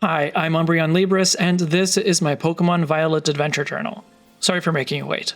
Hi, I'm Umbreon Libris, and this is my Pokémon Violet Adventure Journal. Sorry for making you wait.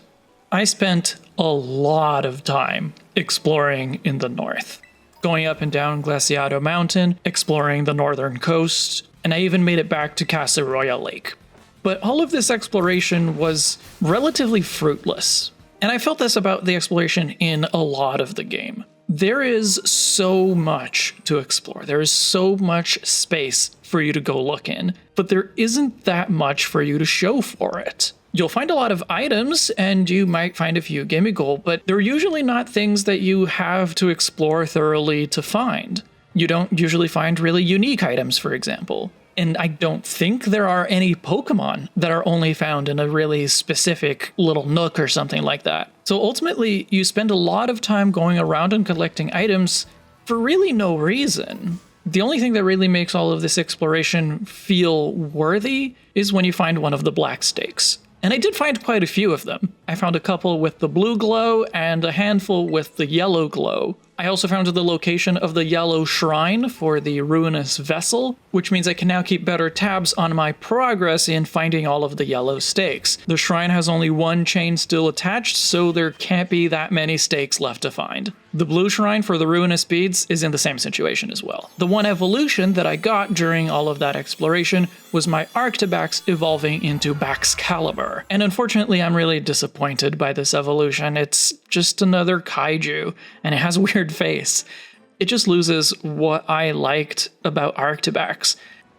I spent a lot of time exploring in the north, going up and down Glaciado Mountain, exploring the northern coast, and I even made it back to Casa Royal Lake. But all of this exploration was relatively fruitless, and I felt this about the exploration in a lot of the game. There is so much to explore. There is so much space for you to go look in, but there isn't that much for you to show for it. You'll find a lot of items and you might find a few Gimmighoul, but they're usually not things that you have to explore thoroughly to find. You don't usually find really unique items, for example. And I don't think there are any Pokemon that are only found in a really specific little nook or something like that. So ultimately, you spend a lot of time going around and collecting items for really no reason. The only thing that really makes all of this exploration feel worthy is when you find one of the black stakes. And I did find quite a few of them. I found a couple with the blue glow and a handful with the yellow glow. I also found the location of the yellow shrine for the Ruinous Vessel, which means I can now keep better tabs on my progress in finding all of the yellow stakes. The shrine has only one chain still attached, so there can't be that many stakes left to find. The blue shrine for the Ruinous Beads is in the same situation as well. The one evolution that I got during all of that exploration was my Arctibax evolving into Baxcalibur. And unfortunately, I'm really disappointed by this evolution. It's just another kaiju, and it has a weird face. It just loses what I liked about Arctibax.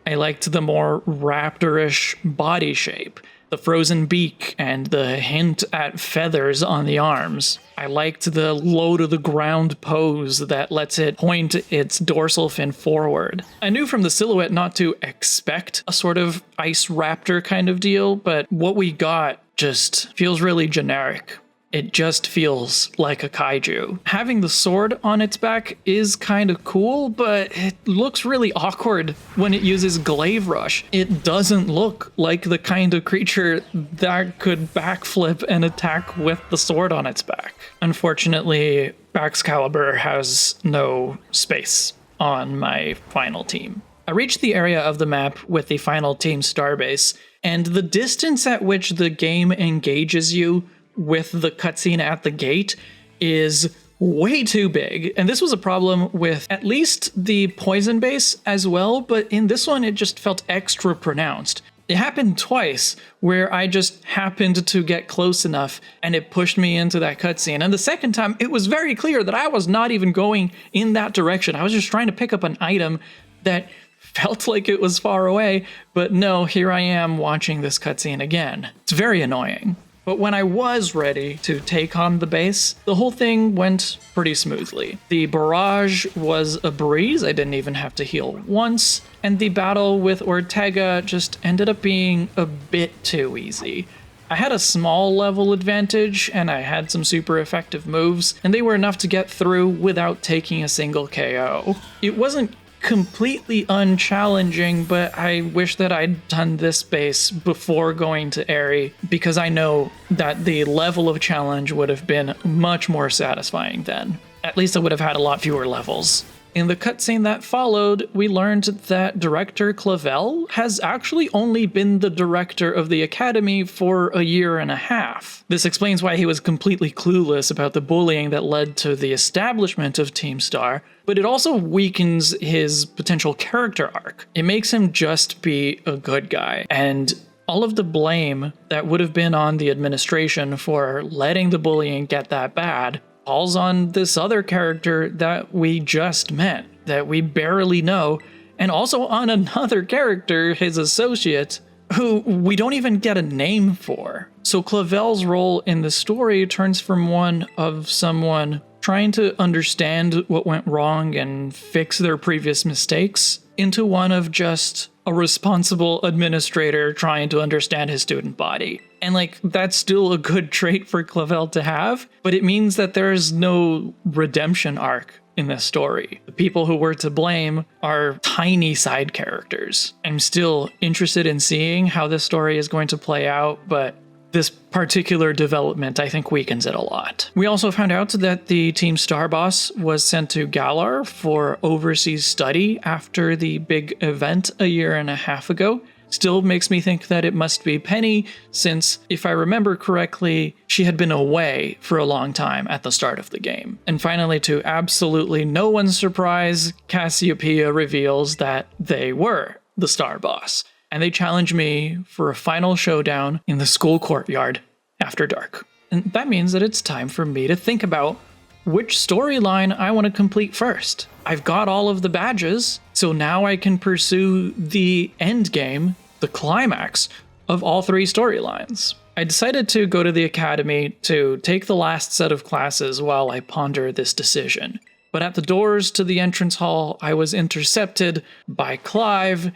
I liked the more raptorish body shape, the frozen beak, and the hint at feathers on the arms. I liked the low to the ground pose that lets it point its dorsal fin forward. I knew from the silhouette not to expect a sort of ice raptor kind of deal, but what we got just feels really generic. It just feels like a kaiju. Having the sword on its back is kind of cool, but it looks really awkward when it uses Glaive Rush. It doesn't look like the kind of creature that could backflip and attack with the sword on its back. Unfortunately, Baxcalibur has no space on my final team. I reached the area of the map with the final team Starbase, and the distance at which the game engages you with the cutscene at the gate is way too big. And this was a problem with at least the poison base as well, but in this one it just felt extra pronounced. It happened twice where I just happened to get close enough and it pushed me into that cutscene. And the second time it was very clear that I was not even going in that direction. I was just trying to pick up an item that felt like it was far away, but no, here I am watching this cutscene again. It's very annoying. But when I was ready to take on the base, the whole thing went pretty smoothly. The barrage was a breeze, I didn't even have to heal once, and the battle with Ortega just ended up being a bit too easy. I had a small level advantage, and I had some super effective moves, and they were enough to get through without taking a single KO. It wasn't completely unchallenging, but I wish that I'd done this base before going to Aerie, because I know that the level of challenge would have been much more satisfying then. At least I would have had a lot fewer levels. In the cutscene that followed, we learned that Director Clavel has actually only been the director of the academy for a year and a half. This explains why he was completely clueless about the bullying that led to the establishment of Team Star, but it also weakens his potential character arc. It makes him just be a good guy, and all of the blame that would have been on the administration for letting the bullying get that bad falls on this other character that we just met, that we barely know, and also on another character, his associate, who we don't even get a name for. So Clavel's role in the story turns from one of someone trying to understand what went wrong and fix their previous mistakes into one of just a responsible administrator trying to understand his student body. And that's still a good trait for Clavel to have, but it means that there's no redemption arc in this story. The people who were to blame are tiny side characters. I'm still interested in seeing how this story is going to play out, but this particular development, I think, weakens it a lot. We also found out that the Team Starbase was sent to Galar for overseas study after the big event a year and a half ago. Still makes me think that it must be Penny, since, if I remember correctly, she had been away for a long time at the start of the game. And finally, to absolutely no one's surprise, Cassiopeia reveals that they were the Starbase, and they challenge me for a final showdown in the school courtyard after dark. And that means that it's time for me to think about which storyline I want to complete first. I've got all of the badges, so now I can pursue the end game, the climax of all 3 storylines. I decided to go to the academy to take the last set of classes while I ponder this decision. But at the doors to the entrance hall, I was intercepted by Clive,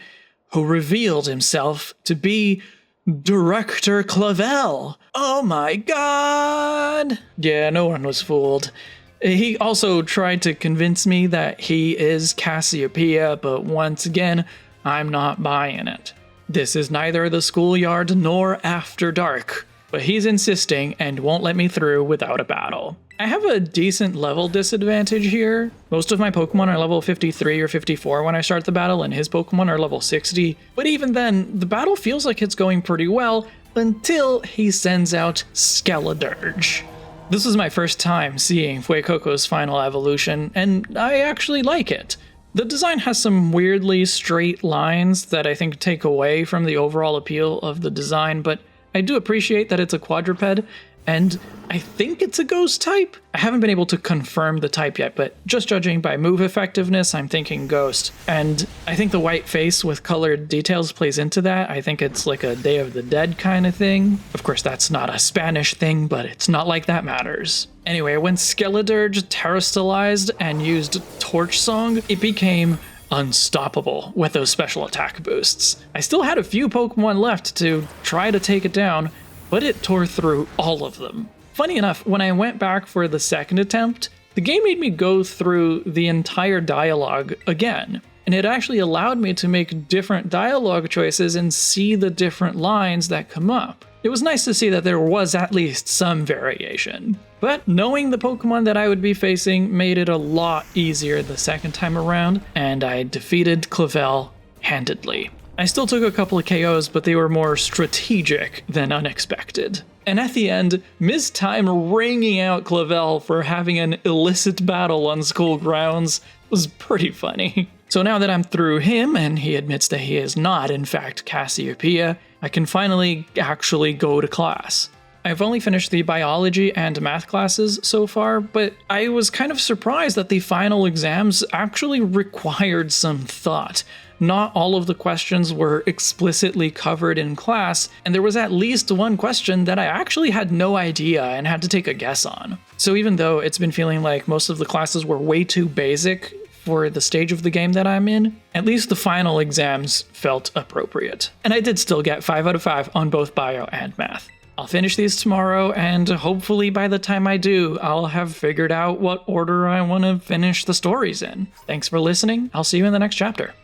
who revealed himself to be Director Clavel. Oh my god! Yeah, no one was fooled. He also tried to convince me that he is Cassiopeia, but once again, I'm not buying it. This is neither the schoolyard nor after dark, but he's insisting and won't let me through without a battle. I have a decent level disadvantage here. Most of my Pokemon are level 53 or 54 when I start the battle, and his Pokemon are level 60. But even then, the battle feels like it's going pretty well until he sends out Skeledirge. This is my first time seeing Fuecoco's final evolution, and I actually like it. The design has some weirdly straight lines that I think take away from the overall appeal of the design, but I do appreciate that it's a quadruped, and I think it's a ghost type. I haven't been able to confirm the type yet, but just judging by move effectiveness, I'm thinking ghost. And I think the white face with colored details plays into that. I think it's like a Day of the Dead kind of thing. Of course, that's not a Spanish thing, but it's not like that matters. Anyway, when Skeledirge terastallized and used Torch Song, it became unstoppable with those special attack boosts. I still had a few Pokemon left to try to take it down, but it tore through all of them. Funny enough, when I went back for the second attempt, the game made me go through the entire dialogue again, and it actually allowed me to make different dialogue choices and see the different lines that come up. It was nice to see that there was at least some variation. But knowing the Pokemon that I would be facing made it a lot easier the second time around, and I defeated Clavel handedly. I still took a couple of KOs, but they were more strategic than unexpected. And at the end, Ms. Time ringing out Clavel for having an illicit battle on school grounds was pretty funny. So now that I'm through him, and he admits that he is not, in fact, Cassiopeia, I can finally actually go to class. I've only finished the biology and math classes so far, but I was kind of surprised that the final exams actually required some thought. Not all of the questions were explicitly covered in class, and there was at least one question that I actually had no idea and had to take a guess on. So even though it's been feeling like most of the classes were way too basic for the stage of the game that I'm in, at least the final exams felt appropriate. And I did still get 5 out of 5 on both bio and math. I'll finish these tomorrow, and hopefully by the time I do, I'll have figured out what order I want to finish the stories in. Thanks for listening. I'll see you in the next chapter.